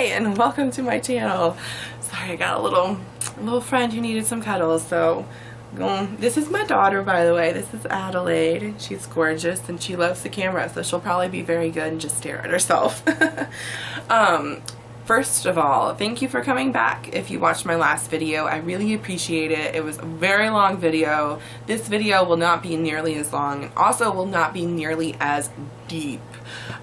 Hi, and welcome to my channel. Sorry, I got a little friend who needed some cuddles, so this is my daughter, by the way. This is Adelaide. She's gorgeous and she loves the camera, so she'll probably be very good and just stare at herself. First of all, thank you for coming back. If you watched my last video, I really appreciate it. It was a very long video. This video will not be nearly as long and also will not be nearly as deep.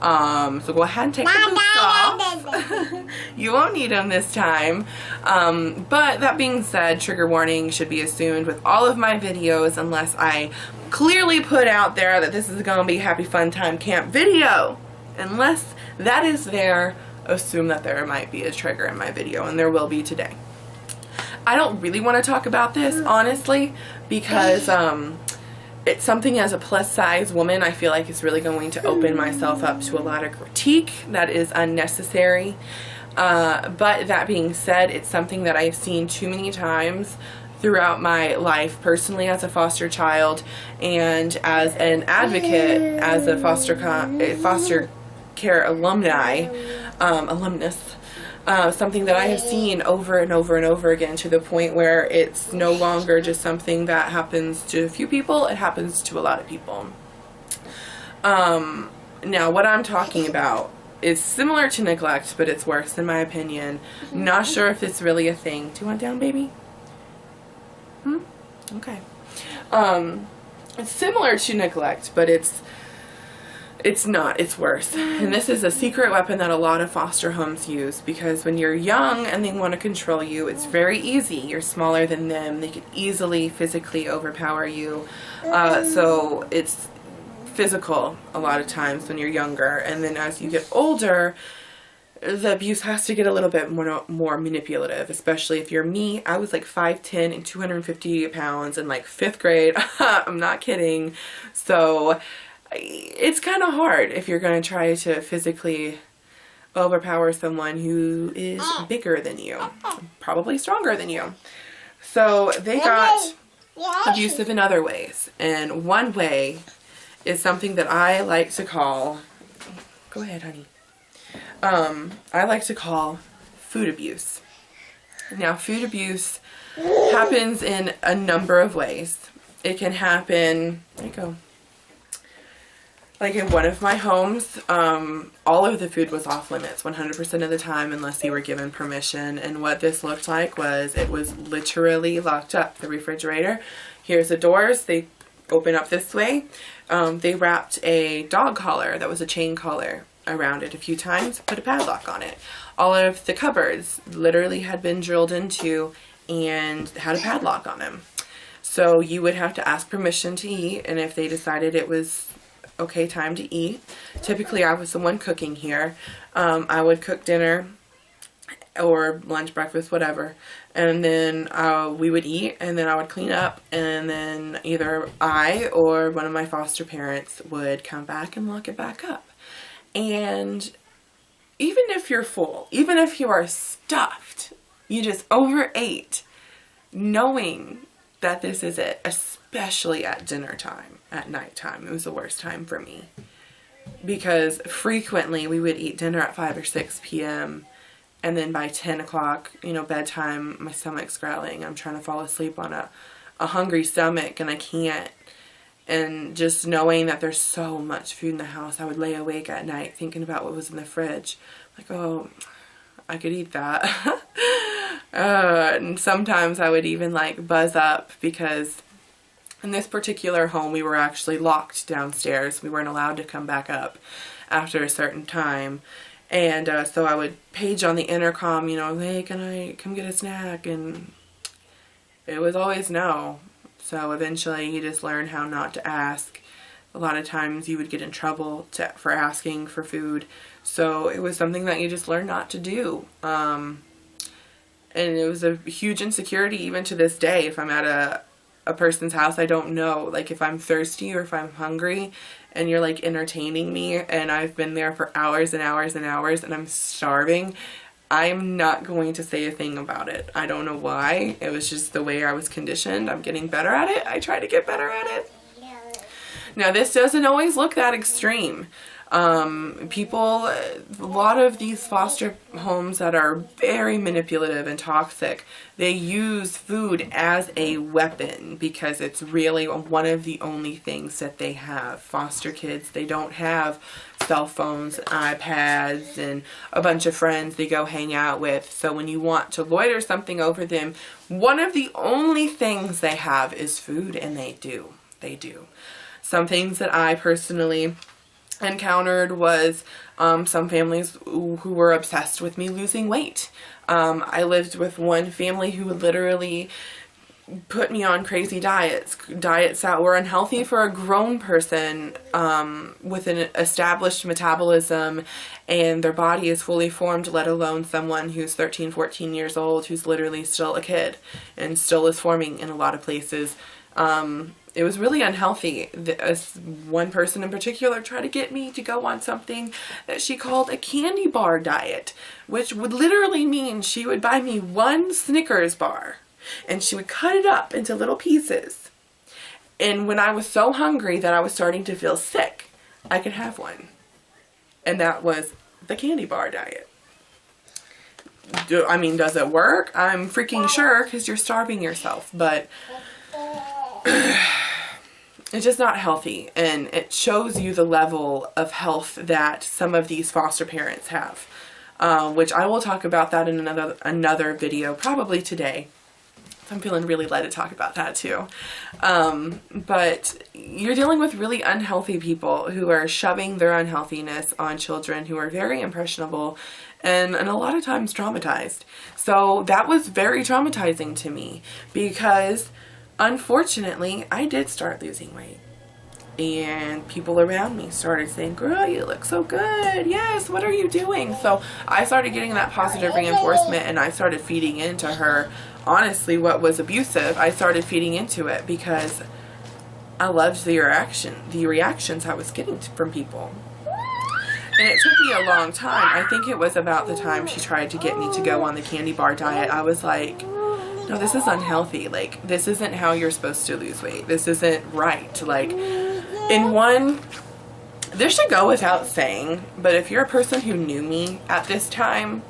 So go ahead and take the boots off. You won't need them this time. But that being said, trigger warning should be assumed with all of my videos unless I clearly put out there that this is going to be happy fun time camp video. Unless that is there, assume that there might be a trigger in my video, and there will be today. I don't really want to talk about this, honestly, because it's something as a plus size woman I feel like it's really going to open myself up to a lot of critique that is unnecessary. But that being said, it's something that I've seen too many times throughout my life, personally as a foster child and as an advocate, as a foster care alumnus, something that I have seen over and over and over again, to the point where it's no longer just something that happens to a few people, it happens to a lot of people. Now what I'm talking about is similar to neglect, but it's worse in my opinion. Not sure if it's really a thing. Do you want down, baby? Okay. It's similar to neglect, but it's not, it's worse. And this is a secret weapon that a lot of foster homes use, because when you're young and they want to control you, it's very easy. You're smaller than them. They could easily physically overpower you. So it's physical a lot of times when you're younger. And then as you get older, the abuse has to get a little bit more manipulative, especially if you're me. I was like 5'10" and 250 pounds in like 5th grade. I'm not kidding. So it's kind of hard if you're going to try to physically overpower someone who is bigger than you, probably stronger than you. So they got abusive in other ways, and one way is something that I like to call, go ahead honey, I like to call food abuse. Now food abuse happens in a number of ways. It can happen, there you go. Like in one of my homes, all of the food was off limits 100% of the time unless you were given permission. And what this looked like was it was literally locked up. The refrigerator, here's the doors, they open up this way. They wrapped a dog collar that was a chain collar around it a few times, put a padlock on it. All of the cupboards literally had been drilled into and had a padlock on them. So you would have to ask permission to eat, and if they decided it was okay time to eat, typically I was the one cooking here, I would cook dinner or lunch, breakfast, whatever, and then we would eat, and then I would clean up, and then either I or one of my foster parents would come back and lock it back up. And even if you're full, even if you are stuffed, you just overate, knowing that this is it, especially at dinner time, at nighttime. It was the worst time for me, because frequently we would eat dinner at 5 or 6 p.m. and then by 10 o'clock, you know, bedtime, my stomach's growling. I'm trying to fall asleep on a hungry stomach and I can't. And just knowing that there's so much food in the house, I would lay awake at night thinking about what was in the fridge. Like, oh, I could eat that. And sometimes I would even like buzz up, because in this particular home we were actually locked downstairs. We weren't allowed to come back up after a certain time. And so I would page on the intercom, you know, hey, can I come get a snack? And it was always no. So eventually you just learn how not to ask. A lot of times you would get in trouble for asking for food. So it was something that you just learn not to do. And it was a huge insecurity even to this day. If I'm at a person's house I don't know, like if I'm thirsty or if I'm hungry and you're like entertaining me and I've been there for hours and hours and hours and I'm starving, I'm not going to say a thing about it. I don't know why. It was just the way I was conditioned. I'm getting better at it. I try to get better at it. Now this doesn't always look that extreme. People, a lot of these foster homes that are very manipulative and toxic, they use food as a weapon because it's really one of the only things that they have. Foster kids, they don't have cell phones, iPads, and a bunch of friends they go hang out with. So when you want to loiter something over them, one of the only things they have is food, and they do. Some things that I personally encountered was some families who were obsessed with me losing weight. I lived with one family who would literally put me on crazy diets that were unhealthy for a grown person with an established metabolism, and their body is fully formed, let alone someone who's 13, 14 years old, who's literally still a kid and still is forming in a lot of places. It was really unhealthy. One person in particular tried to get me to go on something that she called a candy bar diet, which would literally mean she would buy me one Snickers bar and she would cut it up into little pieces. And when I was so hungry that I was starting to feel sick, I could have one. And that was the candy bar diet. Does it work? I'm freaking sure, because you're starving yourself, but it's just not healthy, and it shows you the level of health that some of these foster parents have, which I will talk about that in another video, probably today. I'm feeling really led to talk about that too. But you're dealing with really unhealthy people who are shoving their unhealthiness on children who are very impressionable and a lot of times traumatized. So that was very traumatizing to me, because unfortunately, I did start losing weight, and people around me started saying, "Girl, you look so good. Yes, what are you doing?" So I started getting that positive reinforcement, and I started feeding into her, honestly, what was abusive. I started feeding into it because I loved the reactions I was getting from people. And it took me a long time. I think it was about the time she tried to get me to go on the candy bar diet. I was like, no, this is unhealthy. Like, this isn't how you're supposed to lose weight. This isn't right. Like, this should go without saying, but if you're a person who knew me at this time,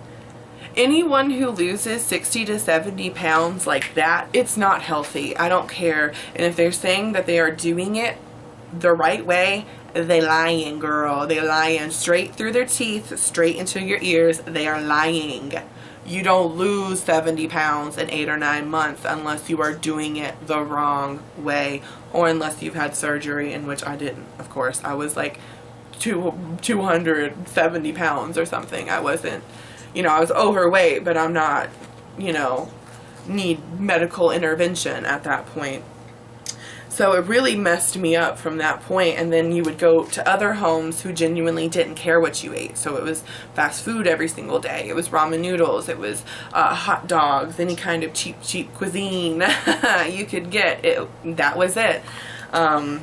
anyone who loses 60 to 70 pounds like that, it's not healthy. I don't care. And if they're saying that they are doing it the right way, they lying, girl. They lying straight through their teeth, straight into your ears. They are lying. You don't lose 70 pounds in 8 or 9 months unless you are doing it the wrong way, or unless you've had surgery, in which I didn't, of course. I was like 270 pounds or something. I wasn't, I was overweight, but I'm not, need medical intervention at that point. So it really messed me up from that point. And then you would go to other homes who genuinely didn't care what you ate. So it was fast food every single day. It was ramen noodles. It was hot dogs, any kind of cheap cuisine you could get. That was it. I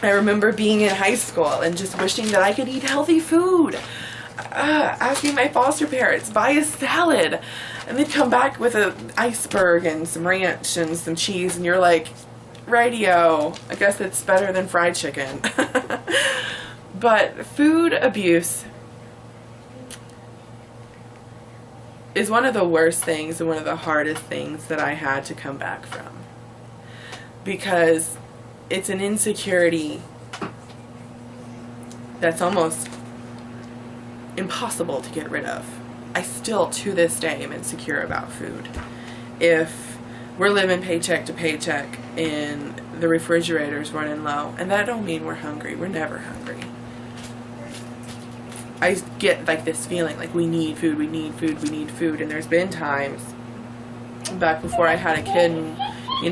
remember being in high school and just wishing that I could eat healthy food. Asking my foster parents, buy a salad. And they'd come back with an iceberg and some ranch and some cheese. And you're like, radio, I guess it's better than fried chicken. But food abuse is one of the worst things and one of the hardest things that I had to come back from, because it's an insecurity that's almost impossible to get rid of. I still, to this day, am insecure about food. If we're living paycheck to paycheck and the refrigerator's running low, and that don't mean we're hungry. We're never hungry. I get like this feeling like we need food, we need food, we need food. And there's been times back before I had a kid and,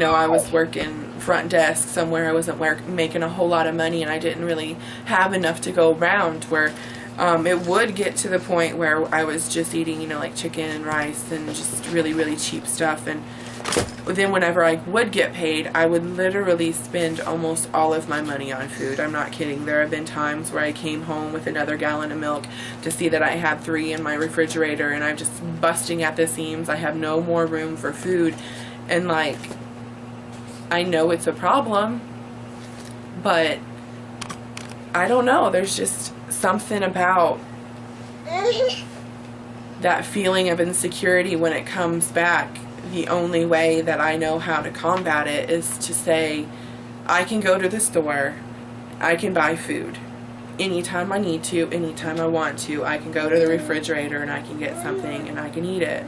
I was working front desk somewhere. I wasn't making a whole lot of money, and I didn't really have enough to go around, where it would get to the point where I was just eating, like chicken and rice and just really, really cheap stuff. And then whenever I would get paid, I would literally spend almost all of my money on food. I'm not kidding. There have been times where I came home with another gallon of milk to see that I had 3 in my refrigerator, and I'm just busting at the seams. I have no more room for food. And I know it's a problem, but I don't know. There's just something about that feeling of insecurity when it comes back. The only way that I know how to combat it is to say, I can go to the store, I can buy food anytime I need to, anytime I want to. I can go to the refrigerator and I can get something and I can eat it.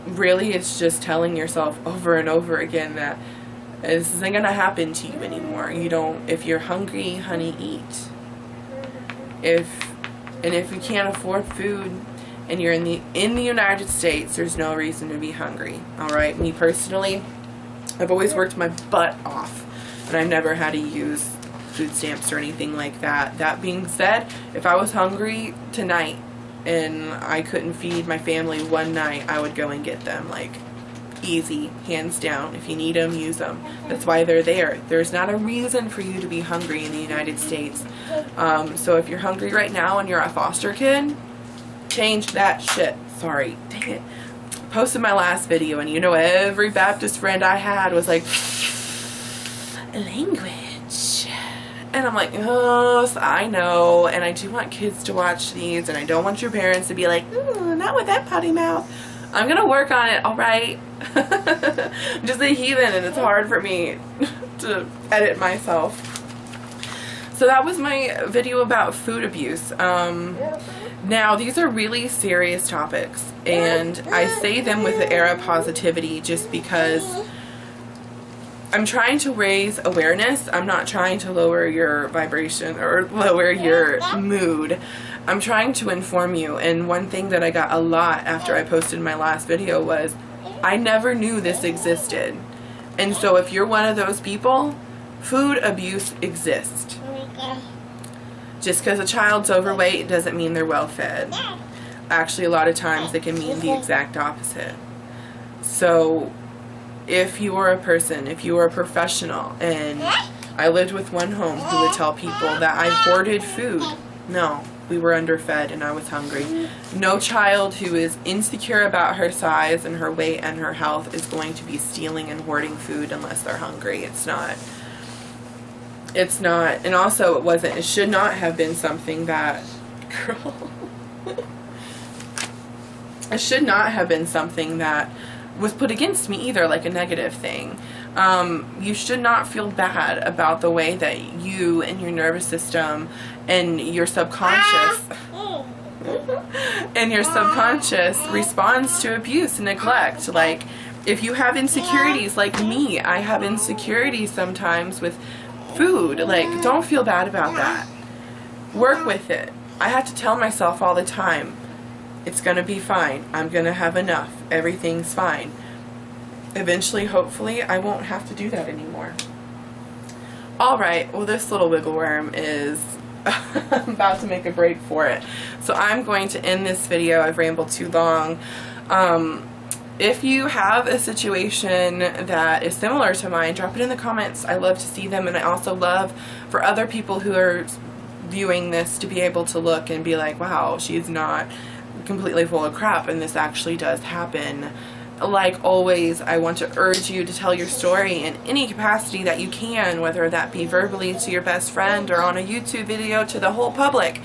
Really, it's just telling yourself over and over again that this isn't gonna happen to you anymore. If you're hungry, honey, eat. If you can't afford food and you're in the United States, there's no reason to be hungry. Alright, me personally, I've always worked my butt off and I've never had to use food stamps or anything like that. That being said, if I was hungry tonight and I couldn't feed my family one night, I would go and get them. Like, easy, hands down. If you need them, use them. That's why they're there. There's not a reason for you to be hungry in the United States. So if you're hungry right now and you're a foster kid, change that shit. Sorry, dang it. Posted my last video and every Baptist friend I had was like, language. And I'm like, oh, I know, and I do want kids to watch these, and I don't want your parents to be like, not with that potty mouth. I'm gonna work on it, alright? I'm just a heathen, and it's hard for me to edit myself. So that was my video about food abuse. Now, these are really serious topics, and I say them with the air of positivity just because I'm trying to raise awareness. I'm not trying to lower your vibration or lower your mood. I'm trying to inform you. And one thing that I got a lot after I posted my last video was, I never knew this existed. And so if you're one of those people, food abuse exists. Just because a child's overweight doesn't mean they're well fed. Actually, a lot of times it can mean the exact opposite. So if you are a person, if you are a professional, and I lived with one home who would tell people that I hoarded food. No, we were underfed and I was hungry. No child who is insecure about her size and her weight and her health is going to be stealing and hoarding food unless they're hungry. It's not. It's not. And also it should not have been something that, girl, it should not have been something that was put against me either, like a negative thing. You should not feel bad about the way that you and your nervous system and your subconscious responds to abuse and neglect. Like, if you have insecurities like me, I have insecurities sometimes with food. Like, don't feel bad about that. Work with it. I have to tell myself all the time, it's gonna be fine. I'm gonna have enough. Everything's fine. Eventually, hopefully, I won't have to do that anymore. Alright, well, this little wiggle worm is about to make a break for it. So I'm going to end this video. I've rambled too long. If you have a situation that is similar to mine, drop it in the comments. I love to see them, and I also love for other people who are viewing this to be able to look and be like, wow, she's not completely full of crap, and this actually does happen. Like always, I want to urge you to tell your story in any capacity that you can, whether that be verbally to your best friend or on a YouTube video to the whole public.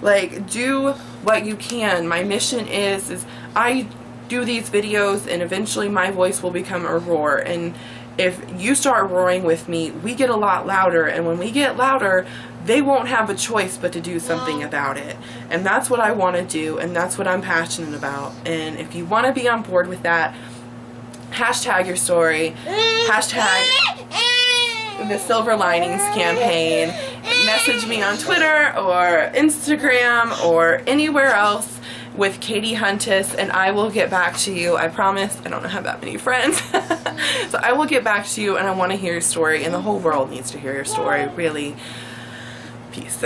Like, do what you can. My mission is I do these videos and eventually my voice will become a roar, and if you start roaring with me, we get a lot louder, and when we get louder, they won't have a choice but to do something about it. And that's what I want to do, and that's what I'm passionate about. And if you want to be on board with that, hashtag your story, hashtag the Silver Linings campaign, message me on Twitter or Instagram or anywhere else with Katie Huntus, and I will get back to you. I promise. I don't have that many friends. So I will get back to you, and I want to hear your story, and the whole world needs to hear your story, really. Peace.